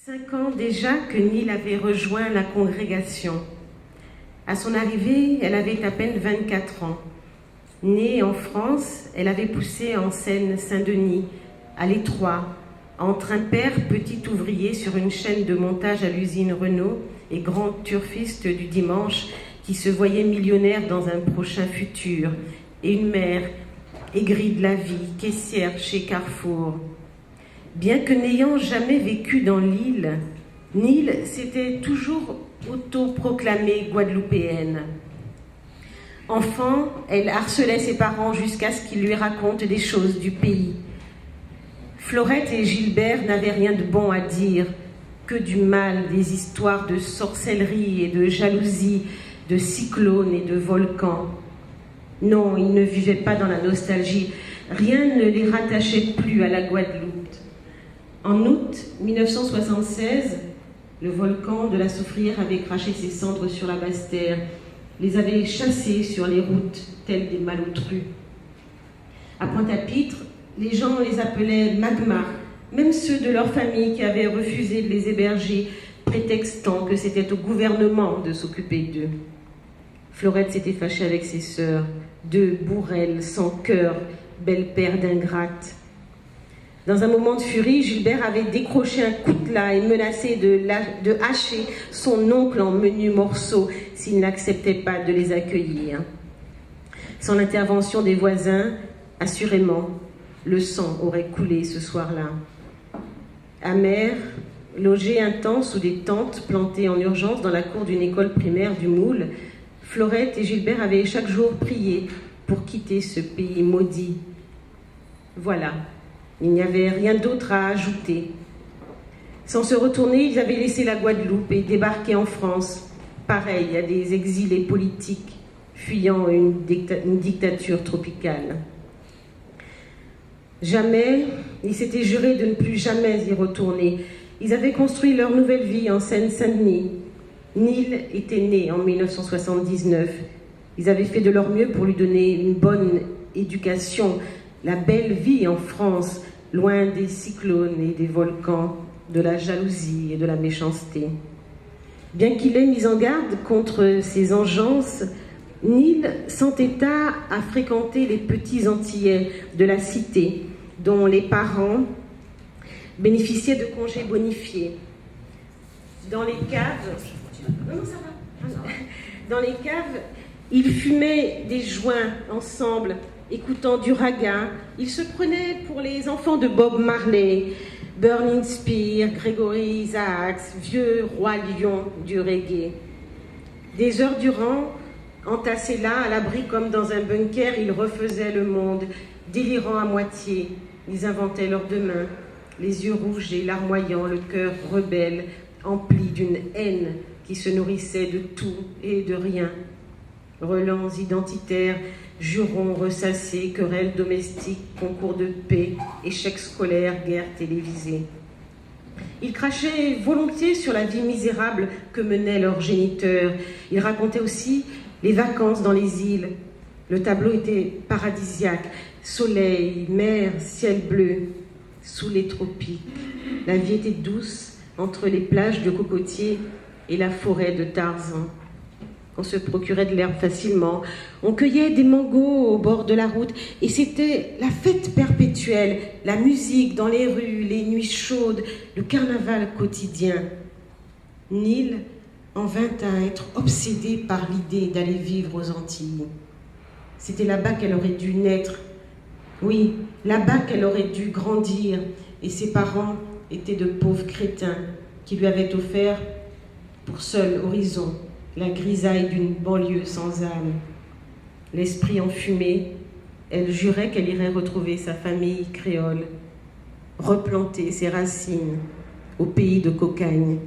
5 ans déjà que Nil avait rejoint la congrégation. À son arrivée, elle avait à peine 24 ans. Née en France, elle avait poussé en Seine-Saint-Denis, à l'Étroit, entre un père petit ouvrier sur une chaîne de montage à l'usine Renault et grand turfiste du dimanche qui se voyait millionnaire dans un prochain futur, et une mère aigrie de la vie, caissière chez Carrefour. Bien que n'ayant jamais vécu dans l'île, Nil s'était toujours autoproclamée guadeloupéenne. Enfant, elle harcelait ses parents jusqu'à ce qu'ils lui racontent des choses du pays. Florette et Gilbert n'avaient rien de bon à dire, que du mal, des histoires de sorcellerie et de jalousie, de cyclones et de volcans. Non, ils ne vivaient pas dans la nostalgie. Rien ne les rattachait plus à la Guadeloupe. En août 1976, le volcan de la Soufrière avait craché ses cendres sur la Basse-Terre, les avait chassés sur les routes, tels des malotrus. À Pointe-à-Pitre, les gens les appelaient magma, même ceux de leur famille qui avaient refusé de les héberger, prétextant que c'était au gouvernement de s'occuper d'eux. Florette s'était fâchée avec ses sœurs, deux bourrelles sans cœur, belle-père d'ingrates. Dans un moment de furie, Gilbert avait décroché un coutelas et menacé de hacher son oncle en menus morceaux s'il n'acceptait pas de les accueillir. Sans l'intervention des voisins, assurément, le sang aurait coulé ce soir-là. Amère, logée un temps sous des tentes plantées en urgence dans la cour d'une école primaire du Moule, Florette et Gilbert avaient chaque jour prié pour quitter ce pays maudit. Voilà. Il n'y avait rien d'autre à ajouter. Sans se retourner, ils avaient laissé la Guadeloupe et débarqué en France, pareil à des exilés politiques, fuyant une dictature tropicale. Jamais, ils s'étaient jurés de ne plus jamais y retourner. Ils avaient construit leur nouvelle vie en Seine-Saint-Denis. Nil était né en 1979. Ils avaient fait de leur mieux pour lui donner une bonne éducation, la belle vie en France, loin des cyclones et des volcans, de la jalousie et de la méchanceté. Bien qu'il ait mis en garde contre ces engeances, Nil s'entêta à fréquenter les petits Antillais de la cité, dont les parents bénéficiaient de congés bonifiés. Dans les caves, ils fumaient des joints ensemble, écoutant du raga. Ils se prenaient pour les enfants de Bob Marley, Burning Spear, Gregory Isaacs, vieux roi lion du reggae. Des heures durant, entassés là, à l'abri comme dans un bunker, ils refaisaient le monde, délirant à moitié. Ils inventaient leur demain, les yeux rouges et larmoyants, le cœur rebelle, empli d'une haine qui se nourrissait de tout et de rien. Relents identitaires, jurons ressassés, querelles domestiques, concours de paix, échecs scolaires, guerres télévisées. Ils crachaient volontiers sur la vie misérable que menaient leurs géniteurs. Ils racontaient aussi les vacances dans les îles. Le tableau était paradisiaque, soleil, mer, ciel bleu, sous les tropiques. La vie était douce entre les plages de cocotiers et la forêt de Tarzan. On se procurait de l'herbe facilement, on cueillait des mangos au bord de la route et c'était la fête perpétuelle, la musique dans les rues, les nuits chaudes, le carnaval quotidien. Nil en vint à être obsédée par l'idée d'aller vivre aux Antilles. C'était là-bas qu'elle aurait dû naître. Oui, là-bas qu'elle aurait dû grandir et ses parents étaient de pauvres crétins qui lui avaient offert pour seul horizon la grisaille d'une banlieue sans âme. L'esprit enfumé, elle jurait qu'elle irait retrouver sa famille créole, replanter ses racines au pays de Cocagne.